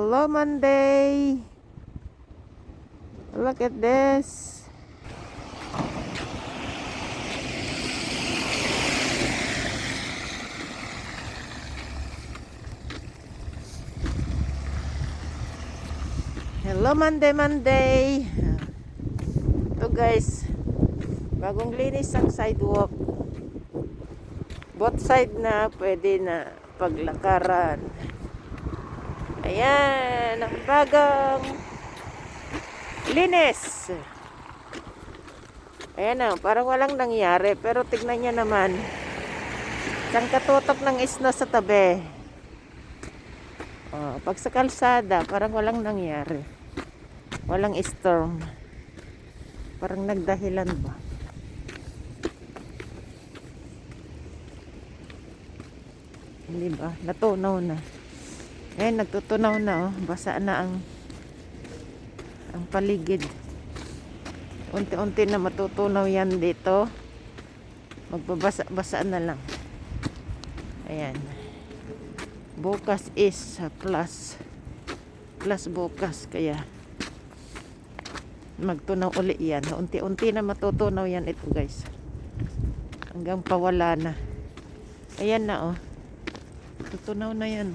Hello, Monday. Look at this. Hello, Monday. Ito guys, bagong linis ang sidewalk. Both side na, pwede na paglakaran. Ayan, ang bagong linis. Ayan na, parang walang nangyari. Pero tignan nyo naman, isang katutok ng isno sa tabi. Pag sa kalsada, parang walang nangyari. Walang storm. Parang nagdahilan ba? Hindi ba? Natunaw na. Ayan, nagtutunaw na, oh. Basa na ang paligid. Unti-unti na matutunaw yan dito. Magbabasa-basa na lang. Ayan. Bukas is plus bukas, kaya magtunaw uli yan. Unti-unti na matutunaw yan ito guys. Hanggang pawala na. Ayan na, oh. Tutunaw na yan.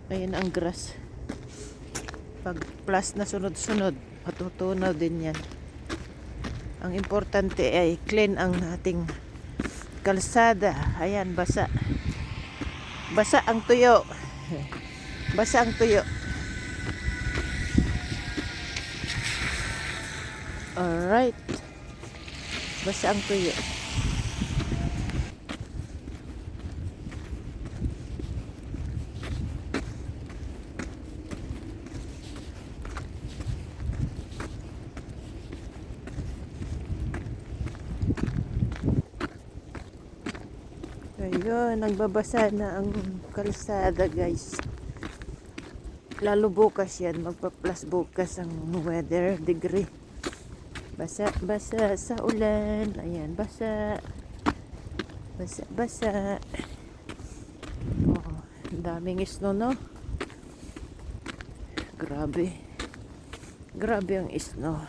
Ayan ang grass. Pag plus na sunod-sunod, matutunaw din yan. Ang importante ay clean ang ating kalsada. Ayan, basa. Basa ang tuyo. Basa ang tuyo. Alright. Basa ang tuyo. Ayun, nagbabasa na ang kalsada guys. Lalo bukas yan, magpa-plus bukas ang weather degree. Basa sa ulan. Ayan, basa. Basa. Oh, daming snow, no? Grabe ang snow.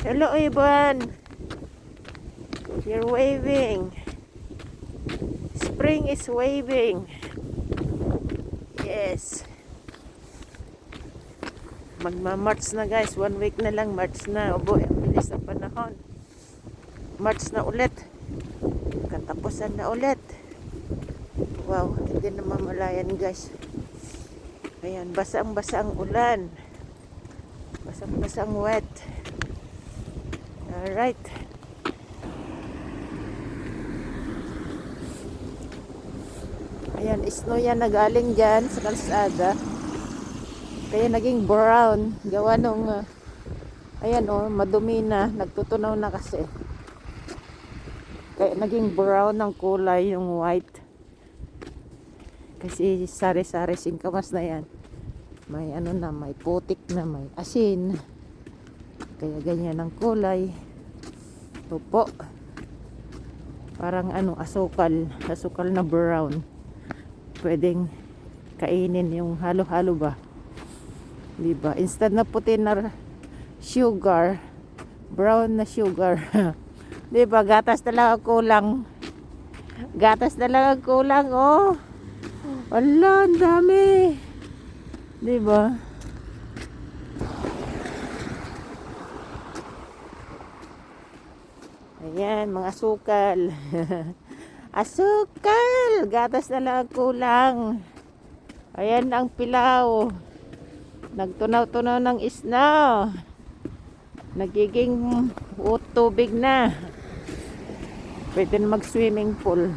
Hello, Ivan. You're waving. Spring is waving. Yes. Magma-March na guys. 1 week na lang. March na. Obo, ang bilis ng panahon. March na ulit. Katapusan na ulit. Wow, hindi na mamalayan guys. Ayan, basa ang ulan. Basa ang wet. Alright. Ayan, snow yan nagaling dyan sa kalsada. Kaya naging brown. Gawa nung, ayan o, madumi na. Nagtutunaw na kasi. Kaya naging brown ang kulay, yung white. Kasi sari-sari singkamas na yan. May ano na, may putik na, may asin. Kaya ganyan ang kulay. Opo. Parang ano, asukal na brown. Pwedeng kainin yung halo-halo ba? Diba? Instead na puti na sugar, brown na sugar. Diba? Gatas na lang ang kulang. Oh. Wala, ang dami. Diba? Ayan, mga asukal. Asukal! Gatas na lang kulang. Ayan ang pilaw. Nagtunaw-tunaw ng isna. Nagiging tubig na. Pwede na mag-swimming pool.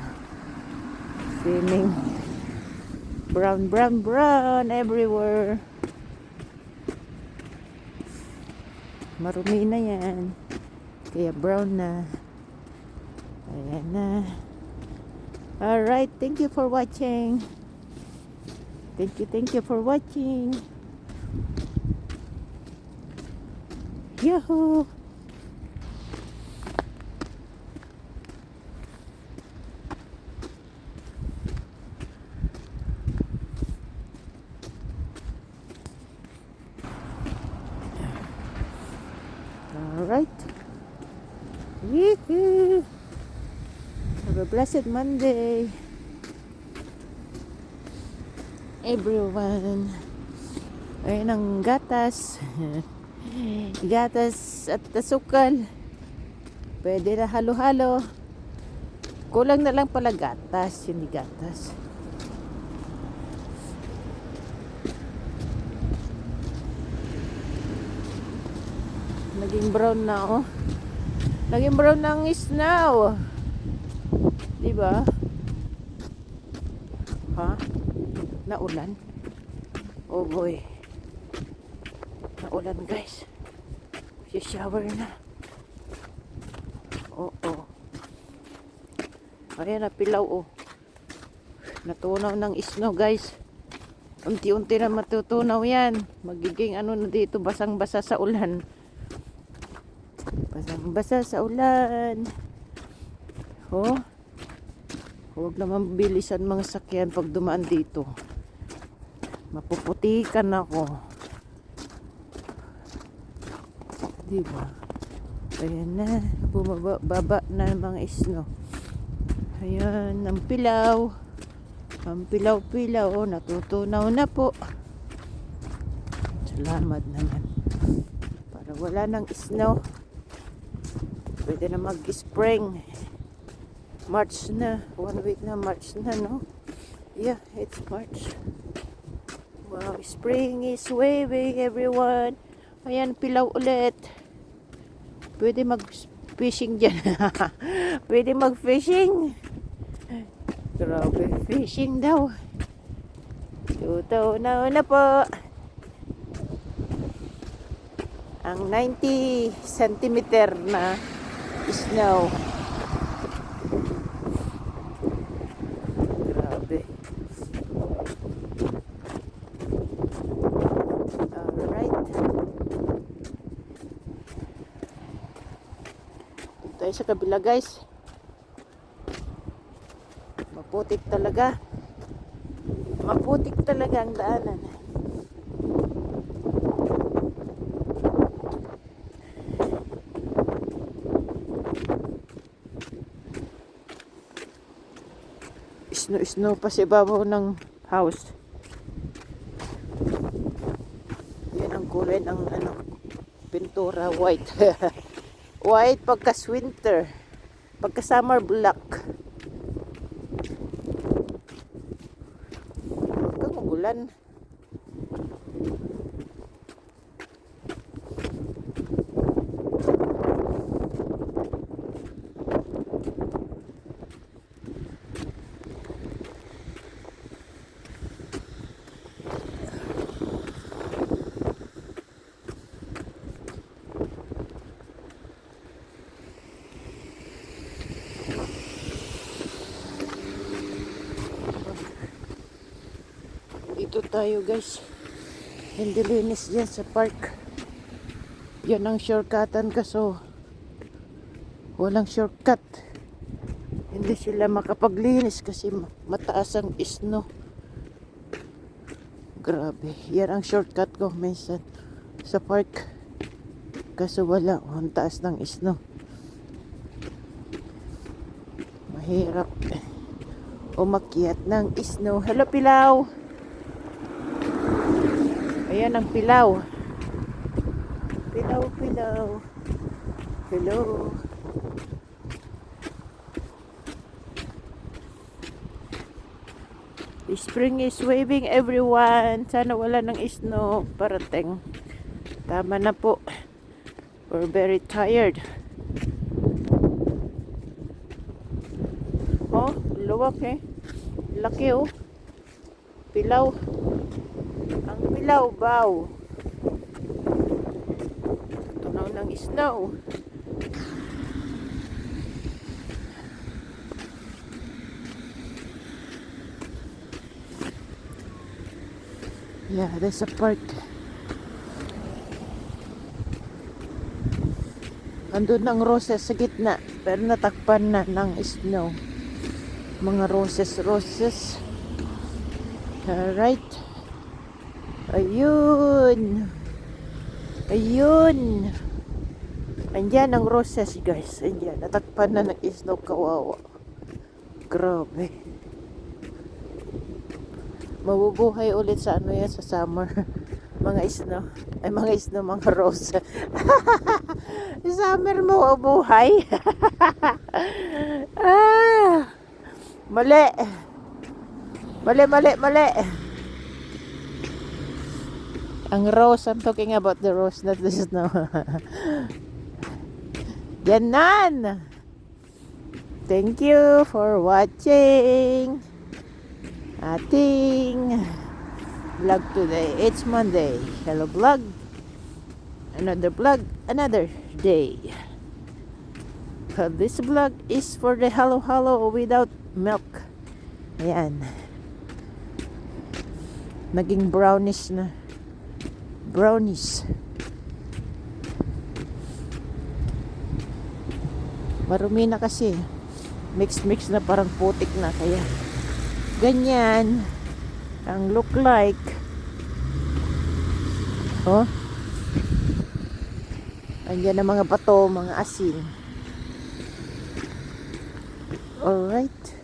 Swimming. Brown everywhere. Marumi na yan. Kaya brown na. Ayan na. Alright, thank you for watching. Thank you for watching. Yahoo! Alright. Yee-hoo! Have a blessed Monday, everyone. Ayun ang gatas. Gatas at asukal. Pwede na halo-halo. Kulang na lang pala gatas, hindi gatas. Naging brown na oh. Naging brown na ang snow. Diba? Ha? Naulan? Oh boy. Naulan guys. Si-shower na. Oh. Ayan na pilaw oh. Natunaw ng snow guys. Unti-unti na matutunaw yan. Magiging ano na dito, basang-basa sa ulan. Basang-basa sa ulan. Oh. Huwag naman bilisan mga sakyan pag dumaan dito. Mapuputikan ako. Diba? Ayan na. Bumaba na mga snow. Ayan. Ang pilaw. Ang pilaw-pilaw. Oh, natutunaw na po. Salamat naman. Para wala ng snow. Pwede na mag-spring. March na. 1 week na March na, no? Yeah, it's March. Wow, spring is waving, everyone. Ayan, pilaw ulit. Pwede mag-fishing dyan. Pwede mag-fishing. Grabe, fishing daw. Tutunaw na po. Ang 90 centimeter na snow. Grabe. Alright. Dito tayo sa kabila guys. Maputik talaga. Maputik talaga ang daanan. Snow pa sa ibabaw ng house. Yan ang kulay ng ano, pintura white. White pagkas winter, pagka summer black. Huwag kang umulan. Dito tayo guys. Hindi linis dyan sa park. Yan ang shortcutan kaso walang shortcut. Hindi sila makapaglinis kasi mataas ang snow. Grabe. Yan ang shortcut ko minsan sa park. Kaso wala. Ang taas ng snow. Mahirap umakyat ng snow. Hello pilaw. Ayan ang pilaw. Pilaw. Hello. Spring is waving, everyone. Sana wala ng snow parating. Tama na po. We're very tired. Oh, luwak eh. Laki oh. Pilaw. Ang pilaw, baw. Tunaw ng snow. Yeah, there's a park. Andun ang roses sa gitna, pero natakpan na ng snow. Mga roses. Alright. Ayun. Andyan ang roses, guys. Andyan, natakpan na ng snow, kawawa. Grabe. Mabubuhay ulit sa ano yan, sa summer. Mga snow. Ay, mga snow, mga rose. Summer mabubuhay. Ah, mali. Mali. Ang rose, I'm talking about the rose, not the snow. Ganon. Thank you for watching ating vlog today. It's Monday. Hello vlog. Another vlog, another day. This vlog is for the halo without milk. Ayan. Naging brownish na. Brownies. Marumi na kasi. Mix na, parang putik na. Kaya ganyan ang look like. Oh. Andyan ang mga bato, mga asin. Alright.